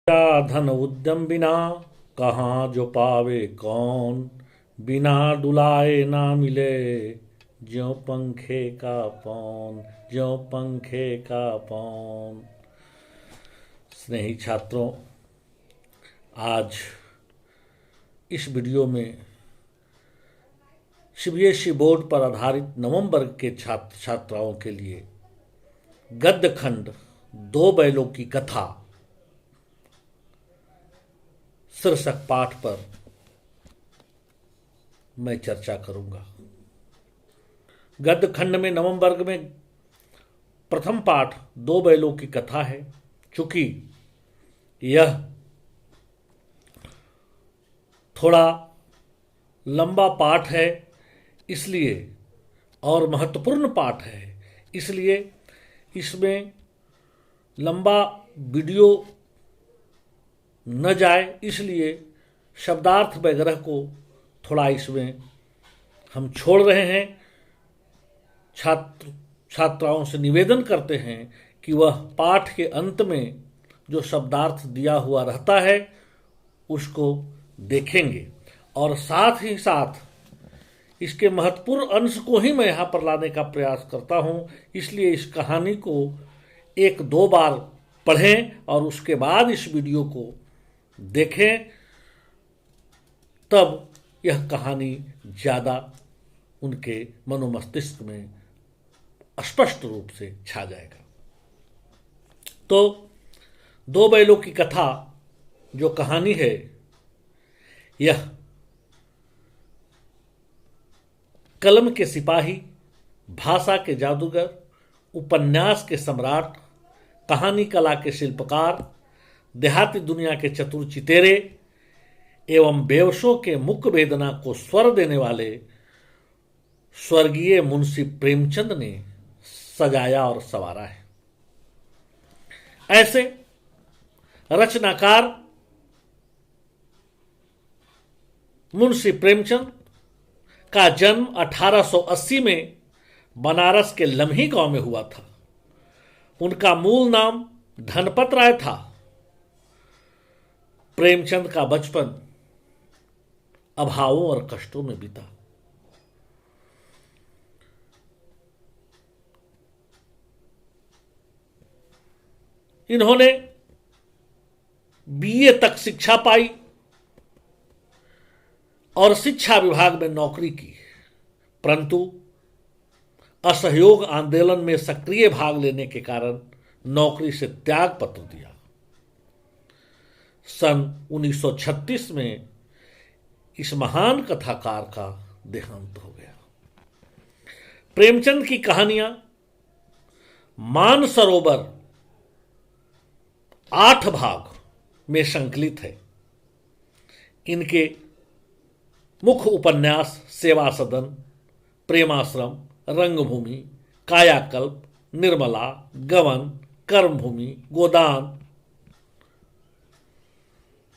धन उद्यम बिना कहाँ जो पावे कौन, बिना डुलाए ना मिले ज्यों पंखे का पौन, ज्यों पंखे का पौन। स्नेही छात्रों, आज इस वीडियो में सीबीएसई बोर्ड पर आधारित नवम वर्ग के छात्र छात्राओं के लिए गद्य खंड दो बैलों की कथा शीर्षक पाठ पर मैं चर्चा करूंगा। गद्य खंड में नवम वर्ग में प्रथम पाठ दो बैलों की कथा है। चूंकि यह थोड़ा लंबा पाठ है इसलिए और महत्वपूर्ण पाठ है, इसलिए इसमें लंबा वीडियो न जाए, इसलिए शब्दार्थ वगैरह को थोड़ा इसमें हम छोड़ रहे हैं। छात्राओं से निवेदन करते हैं कि वह पाठ के अंत में जो शब्दार्थ दिया हुआ रहता है उसको देखेंगे और साथ ही साथ इसके महत्वपूर्ण अंश को ही मैं यहाँ पर लाने का प्रयास करता हूँ। इसलिए इस कहानी को एक दो बार पढ़ें और उसके बाद इस वीडियो को देखें, तब यह कहानी ज़्यादा उनके मनोमस्तिष्क में स्पष्ट रूप से छा जाएगा। तो दो बैलों की कथा जो कहानी है, यह कलम के सिपाही, भाषा के जादूगर, उपन्यास के सम्राट, कहानी कला के शिल्पकार, देहाती दुनिया के चतुर चितेरे एवं बेवशों के मुख वेदना को स्वर देने वाले स्वर्गीय मुंशी प्रेमचंद ने सजाया और संवारा है। ऐसे रचनाकार मुंशी प्रेमचंद का जन्म 1880 में बनारस के लम्ही गांव में हुआ था। उनका मूल नाम धनपत राय था। प्रेमचंद का बचपन अभावों और कष्टों में बीता। इन्होंने बीए तक शिक्षा पाई और शिक्षा विभाग में नौकरी की, परंतु असहयोग आंदोलन में सक्रिय भाग लेने के कारण नौकरी से त्याग पत्र दिया। सन 1936 में इस महान कथाकार का देहांत हो गया। प्रेमचंद की कहानियां मानसरोवर 8 भाग में संकलित है। इनके मुख्य उपन्यास सेवा सदन, प्रेमाश्रम, रंगभूमि, कायाकल्प, निर्मला, गवन, कर्मभूमि, गोदान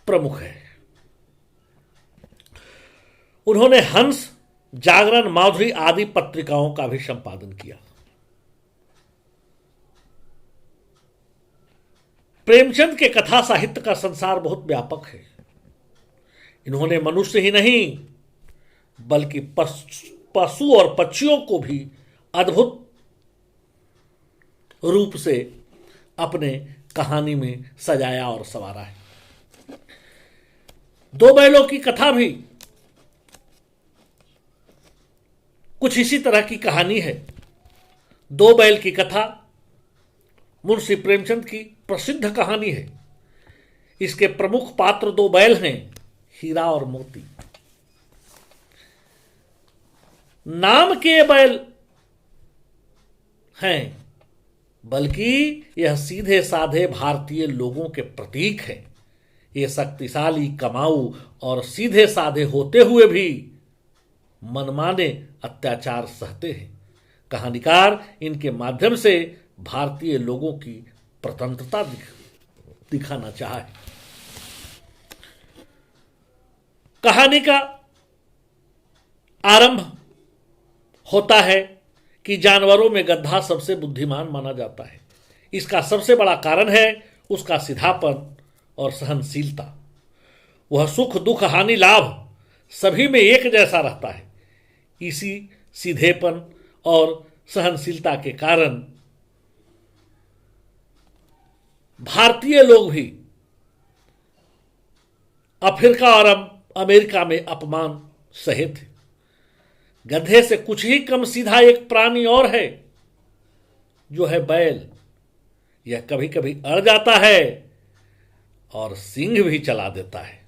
प्रमुख है। उन्होंने हंस, जागरण, माधुरी आदि पत्रिकाओं का भी संपादन किया। प्रेमचंद के कथा साहित्य का संसार बहुत व्यापक है। इन्होंने मनुष्य ही नहीं बल्कि पशु और पक्षियों को भी अद्भुत रूप से अपने कहानी में सजाया और संवारा है। दो बैलों की कथा भी कुछ इसी तरह की कहानी है। दो बैल की कथा मुंशी प्रेमचंद की प्रसिद्ध कहानी है। इसके प्रमुख पात्र दो बैल हैं, हीरा और मोती। नाम के बैल हैं, बल्कि यह सीधे साधे भारतीय लोगों के प्रतीक हैं। ये शक्तिशाली, कमाऊ और सीधे साधे होते हुए भी मनमाने अत्याचार सहते हैं। कहानीकार इनके माध्यम से भारतीय लोगों की स्वतंत्रता दिखाना चाहा है। कहानी का आरंभ होता है कि जानवरों में गधा सबसे बुद्धिमान माना जाता है। इसका सबसे बड़ा कारण है उसका सीधापन और सहनशीलता। वह सुख दुख हानि लाभ सभी में एक जैसा रहता है। इसी सीधेपन और सहनशीलता के कारण भारतीय लोग भी अफ्रीका और अमेरिका में अपमान सहे थे। गधे से कुछ ही कम सीधा एक प्राणी और है, जो है बैल। यह कभी कभी अड़ जाता है और सींग भी चला देता है,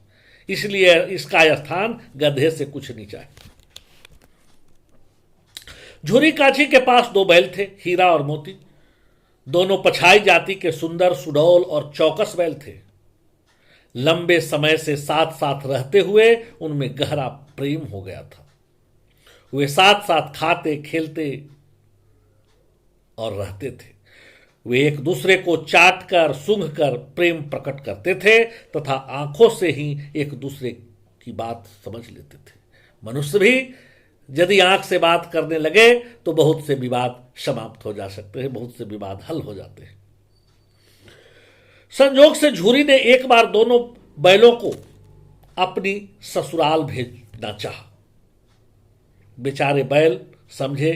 इसलिए इसका स्थान गधे से कुछ नीचा है। झुरी काछी के पास 2 बैल थे, हीरा और मोती। दोनों पछाई जाति के सुंदर, सुडौल और चौकस बैल थे। लंबे समय से साथ साथ रहते हुए उनमें गहरा प्रेम हो गया था। वे साथ साथ खाते, खेलते और रहते थे। वे एक दूसरे को चाट कर, सूंघ कर प्रेम प्रकट करते थे तथा आंखों से ही एक दूसरे की बात समझ लेते थे। मनुष्य भी यदि आंख से बात करने लगे तो बहुत से विवाद समाप्त हो जा सकते हैं, बहुत से विवाद हल हो जाते हैं। संयोग से झूरी ने एक बार दोनों बैलों को अपनी ससुराल भेजना चाहा। बेचारे बैल समझे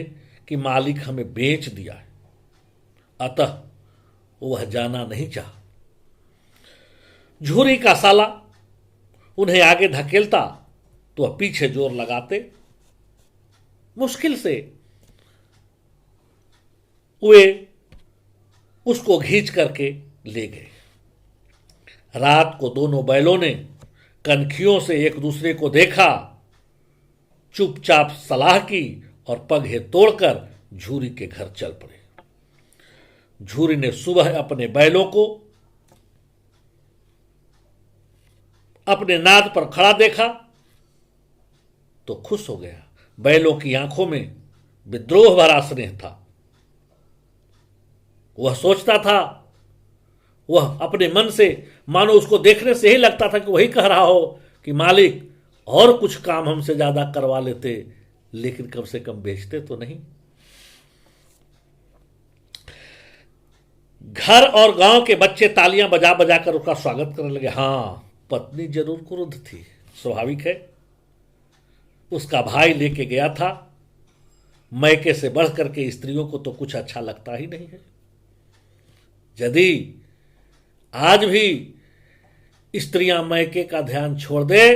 कि मालिक हमें बेच दिया है, अतः वह जाना नहीं चाहा। झूरी का साला उन्हें आगे धकेलता तो वह पीछे जोर लगाते। मुश्किल से वे उसको खींच करके ले गए। रात को दोनों बैलों ने कनखियों से एक दूसरे को देखा, चुपचाप सलाह की और पगहे तोड़कर झूरी के घर चल पड़े। झूरी ने सुबह अपने बैलों को अपने नाद पर खड़ा देखा तो खुश हो गया। बैलों की आंखों में विद्रोह भरा स्नेह था। वह सोचता था, वह अपने मन से मानो उसको देखने से ही लगता था कि वही कह रहा हो कि मालिक और कुछ काम हमसे ज्यादा करवा लेते, लेकिन कम से कम बेचते तो नहीं। घर और गांव के बच्चे तालियां बजा बजा कर उसका स्वागत करने लगे। हां, पत्नी जरूर क्रुद्ध थी, स्वाभाविक है। उसका भाई लेके गया था। मैके से बढ़ करके स्त्रियों को तो कुछ अच्छा लगता ही नहीं है। यदि आज भी स्त्रियां मैके का ध्यान छोड़ दे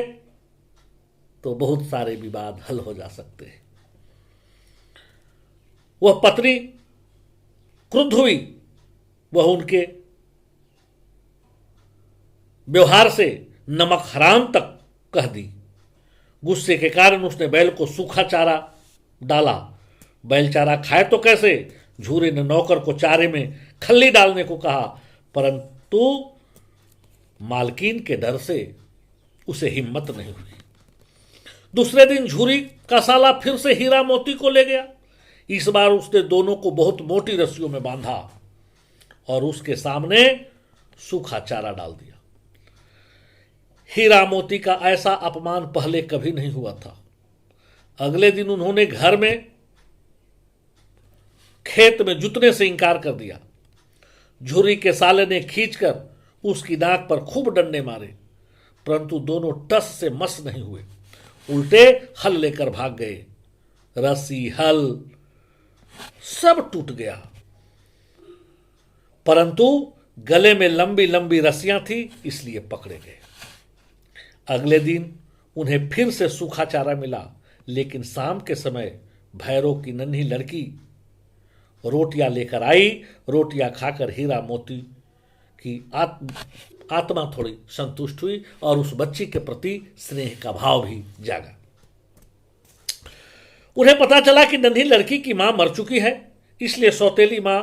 तो बहुत सारे विवाद हल हो जा सकते हैं। वह पत्नी क्रुद्ध हुई। वह उनके व्यवहार से नमक हराम तक कह दी। गुस्से के कारण उसने बैल को सूखा चारा डाला। बैल चारा खाए तो कैसे? झूरे ने नौकर को चारे में खल्ली डालने को कहा, परंतु मालकिन के डर से उसे हिम्मत नहीं हुई। दूसरे दिन झूरी का साला फिर से हीरा मोती को ले गया। इस बार उसने दोनों को बहुत मोटी रस्सियों में बांधा और उसके सामने सूखा चारा डाल दिया। हीरा मोती का ऐसा अपमान पहले कभी नहीं हुआ था। अगले दिन उन्होंने घर में खेत में जुतने से इंकार कर दिया। झुर्री के साले ने खींचकर उसकी नाक पर खूब डंडे मारे, परंतु दोनों टस से मस नहीं हुए, उल्टे हल लेकर भाग गए। रस्सी, हल सब टूट गया, परंतु गले में लंबी लंबी रस्सियां थी, इसलिए पकड़े गए। अगले दिन उन्हें फिर से सूखा चारा मिला, लेकिन शाम के समय भैरव की नन्ही लड़की रोटियां लेकर आई। रोटियां खाकर हीरा मोती की आत्मा थोड़ी संतुष्ट हुई और उस बच्ची के प्रति स्नेह का भाव भी जागा। उन्हें पता चला कि नन्ही लड़की की मां मर चुकी है, इसलिए सौतेली मां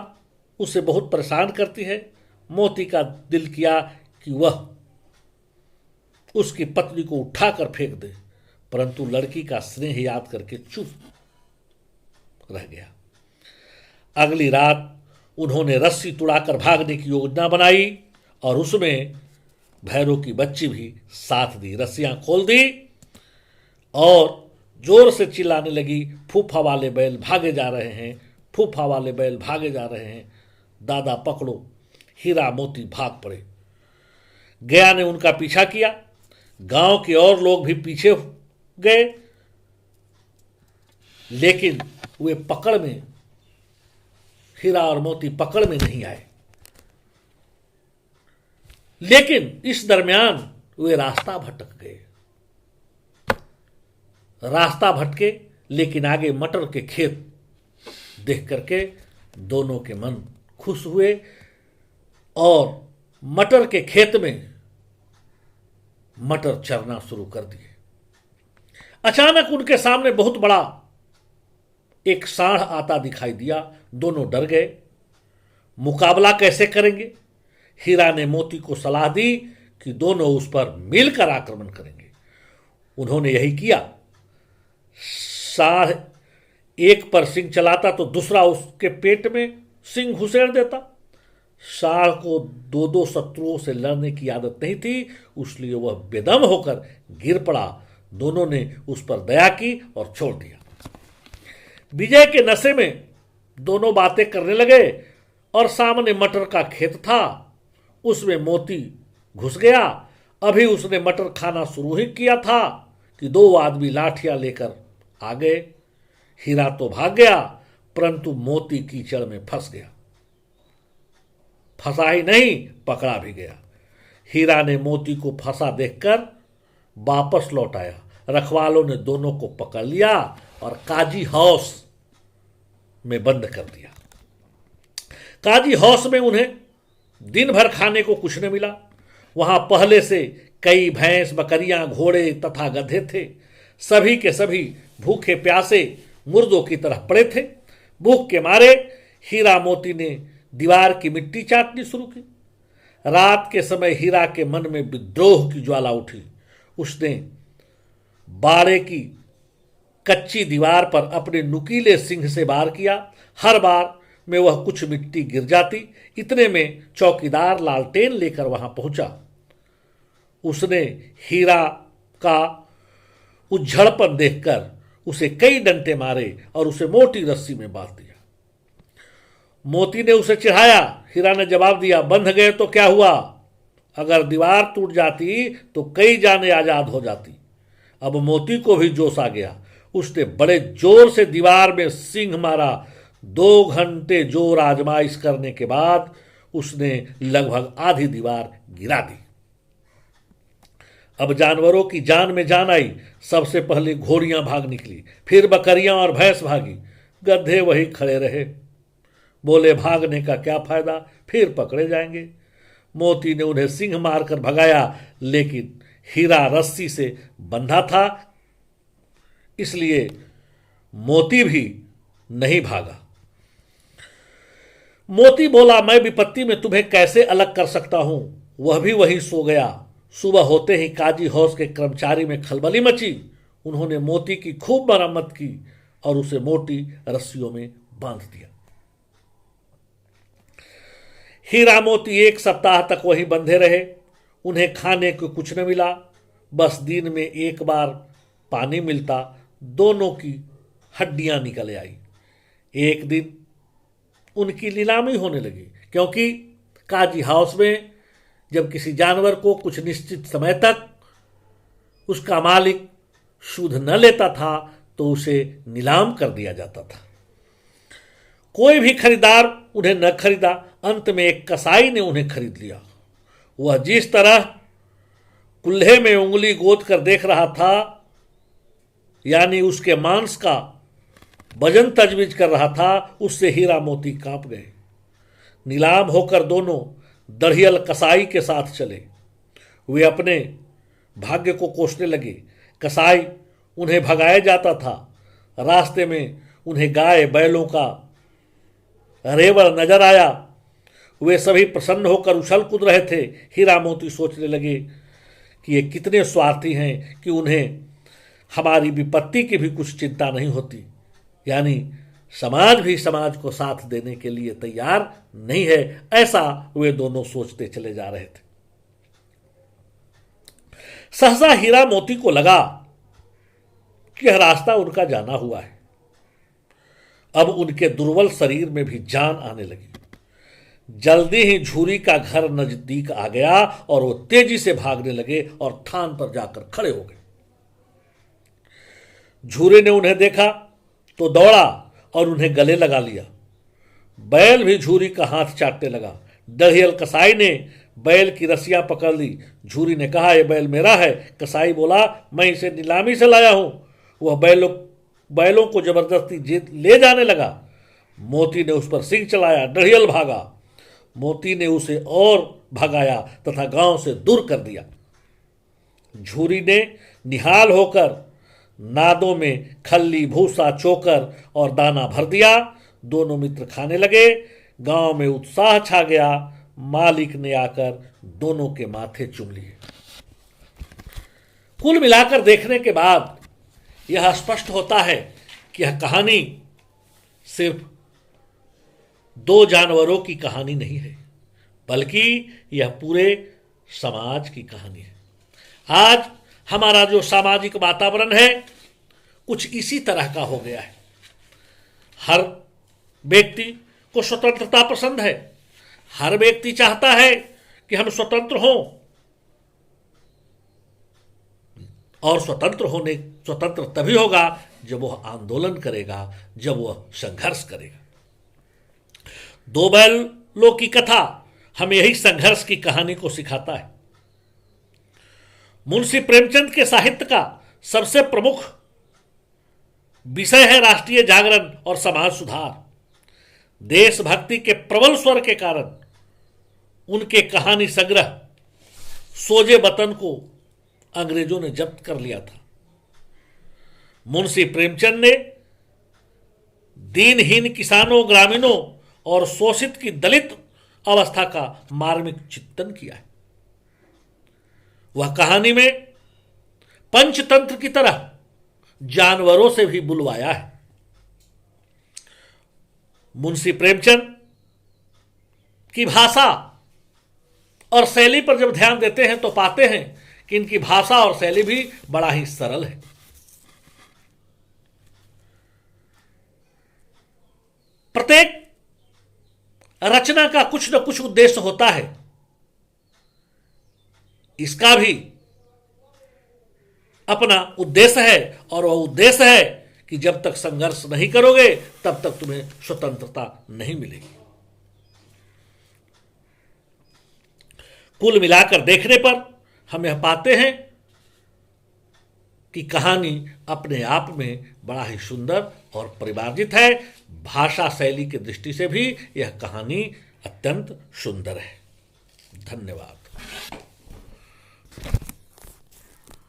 उसे बहुत परेशान करती है। मोती का दिल किया कि वह उसकी पत्नी को उठाकर फेंक दे, परंतु लड़की का स्नेह याद करके चुप रह गया। अगली रात उन्होंने रस्सी तुड़ाकर भागने की योजना बनाई और उसमें भैरव की बच्ची भी साथ दी। रस्सियां खोल दी और जोर से चिल्लाने लगी, फूफा वाले बैल भागे जा रहे हैं, फूफा वाले बैल भागे जा रहे हैं, दादा पकड़ो। हीरा मोती भाग पड़े। गया ने उनका पीछा किया। गांव के और लोग भी पीछे गए, लेकिन वे पकड़ में, हीरा और मोती पकड़ में नहीं आए। लेकिन इस दरमियान वे रास्ता भटक गए। रास्ता भटके, लेकिन आगे मटर के खेत देख करके दोनों के मन खुश हुए और मटर के खेत में मटर चरना शुरू कर दिए। अचानक उनके सामने बहुत बड़ा एक सांड आता दिखाई दिया। दोनों डर गए। मुकाबला कैसे करेंगे? हीरा ने मोती को सलाह दी कि दोनों उस पर मिलकर आक्रमण करेंगे। उन्होंने यही किया। सांड एक पर सिंह चलाता तो दूसरा उसके पेट में सिंह घुसेड़ देता। सांड को दो दो शत्रुओं से लड़ने की आदत नहीं थी, इसलिए वह बेदम होकर गिर पड़ा। दोनों ने उस पर दया की और छोड़ दिया। विजय के नशे में दोनों बातें करने लगे और सामने मटर का खेत था, उसमें मोती घुस गया। अभी उसने मटर खाना शुरू ही किया था कि दो आदमी लाठियां लेकर आ गए। हीरा तो भाग गया, परंतु मोती कीचड़ में फंस गया। फंसा ही नहीं, पकड़ा भी गया। हीरा ने मोती को फंसा देखकर वापस लौट आया। रखवालों ने दोनों को पकड़ लिया और काजी हाउस में बंद कर दिया। काजी हाउस में उन्हें दिन भर खाने को कुछ न मिला। वहां पहले से कई भैंस, बकरियां, घोड़े तथा गधे थे। सभी के सभी भूखे प्यासे मुर्दों की तरह पड़े थे। भूख के मारे हीरा मोती ने दीवार की मिट्टी चाटनी शुरू की। रात के समय हीरा के मन में विद्रोह की ज्वाला उठी। उसने बाड़े की कच्ची दीवार पर अपने नुकीले सिंह से वार किया। हर बार में वह कुछ मिट्टी गिर जाती। इतने में चौकीदार लालटेन लेकर वहां पहुंचा। उसने हीरा का उज्झड़पन देखकर उसे कई डंटे मारे और उसे मोटी रस्सी में बांध दिया। मोती ने उसे चिढ़ाया। हीरा ने जवाब दिया, बंध गए तो क्या हुआ? अगर दीवार टूट जाती तो कई जानें आजाद हो जाती। अब मोती को भी जोश आ गया। उसने बड़े जोर से दीवार में सिंह मारा। 2 घंटे जोर आजमाइश करने के बाद उसने लगभग आधी दीवार गिरा दी। अब जानवरों की जान में जान आई। सबसे पहले घोड़ियां भाग निकली, फिर बकरियां और भैंस भागी। गधे वही खड़े रहे, बोले भागने का क्या फायदा, फिर पकड़े जाएंगे। मोती ने उन्हें सिंह मारकर भगाया, लेकिन हीरा रस्सी से बंधा था, इसलिए मोती भी नहीं भागा। मोती बोला, मैं विपत्ति में तुम्हें कैसे अलग कर सकता हूं। वह भी वहीं सो गया। सुबह होते ही काजी हाउस के कर्मचारी में खलबली मची। उन्होंने मोती की खूब मरम्मत की और उसे मोटी रस्सियों में बांध दिया। हीरा मोती 1 सप्ताह तक वहीं बंधे रहे। उन्हें खाने को कुछ न मिला, बस दिन में एक बार पानी मिलता। दोनों की हड्डियां निकल आई। एक दिन उनकी नीलामी होने लगी, क्योंकि काजी हाउस में जब किसी जानवर को कुछ निश्चित समय तक उसका मालिक शुद्ध न लेता था तो उसे नीलाम कर दिया जाता था। कोई भी खरीदार उन्हें न खरीदा। अंत में एक कसाई ने उन्हें खरीद लिया। वह जिस तरह कुल्हे में उंगली गोद कर देख रहा था, यानी उसके मांस का वजन तजवीज कर रहा था, उससे हीरा मोती कांप गए। नीलाम होकर दोनों दढ़ियल कसाई के साथ चले। वे अपने भाग्य को कोसने लगे। कसाई उन्हें भगाया जाता था। रास्ते में उन्हें गाय बैलों का रेवड़ नजर आया। वे सभी प्रसन्न होकर उछल कूद रहे थे। हीरा मोती सोचने लगे कि ये कितने स्वार्थी हैं कि उन्हें हमारी विपत्ति की भी कुछ चिंता नहीं होती, यानी समाज भी समाज को साथ देने के लिए तैयार नहीं है। ऐसा वे दोनों सोचते चले जा रहे थे। सहसा हीरा मोती को लगा कि यह रास्ता उनका जाना हुआ है। अब उनके दुर्बल शरीर में भी जान आने लगी। जल्दी ही झूरी का घर नजदीक आ गया और वो तेजी से भागने लगे और थान पर जाकर खड़े हो गए। झूरी ने उन्हें देखा तो दौड़ा और उन्हें गले लगा लिया। बैल भी झूरी का हाथ चाटने लगा। दढ़ियल कसाई ने बैल की रस्सियां पकड़ ली। झूरी ने कहा, यह बैल मेरा है। कसाई बोला, मैं इसे नीलामी से लाया हूं। वह बैलों को जबरदस्ती ले जाने लगा। मोती ने उस पर सिंह चलाया। दढ़ियल भागा। मोती ने उसे और भगाया तथा गांव से दूर कर दिया। झूरी ने निहाल होकर नादों में खल्ली, भूसा, चोकर और दाना भर दिया। दोनों मित्र खाने लगे। गांव में उत्साह छा गया। मालिक ने आकर दोनों के माथे चूम लिए। कुल मिलाकर देखने के बाद यह स्पष्ट होता है कि यह कहानी सिर्फ दो जानवरों की कहानी नहीं है, बल्कि यह पूरे समाज की कहानी है। आज हमारा जो सामाजिक वातावरण है कुछ इसी तरह का हो गया है। हर व्यक्ति को स्वतंत्रता पसंद है। हर व्यक्ति चाहता है कि हम स्वतंत्र हों, और स्वतंत्र तभी होगा जब वह आंदोलन करेगा, जब वह संघर्ष करेगा। दो बैलों की कथा हमें यही संघर्ष की कहानी को सिखाता है। मुंशी प्रेमचंद के साहित्य का सबसे प्रमुख विषय है राष्ट्रीय जागरण और समाज सुधार। देशभक्ति के प्रबल स्वर के कारण उनके कहानी संग्रह सोजे वतन को अंग्रेजों ने जब्त कर लिया था। मुंशी प्रेमचंद ने दीनहीन किसानों, ग्रामीणों और शोषित की दलित अवस्था का मार्मिक चिंतन किया है। वह कहानी में पंचतंत्र की तरह जानवरों से भी बुलवाया है। मुंशी प्रेमचंद की भाषा और शैली पर जब ध्यान देते हैं तो पाते हैं कि इनकी भाषा और शैली भी बड़ा ही सरल है। प्रत्येक रचना का कुछ न कुछ उद्देश्य होता है। इसका भी अपना उद्देश्य है, और वह उद्देश्य है कि जब तक संघर्ष नहीं करोगे तब तक तुम्हें स्वतंत्रता नहीं मिलेगी। कुल मिलाकर देखने पर हम यह पाते हैं कि कहानी अपने आप में बड़ा ही सुंदर और परिमार्जित है। भाषा शैली की दृष्टि से भी यह कहानी अत्यंत सुंदर है। धन्यवाद।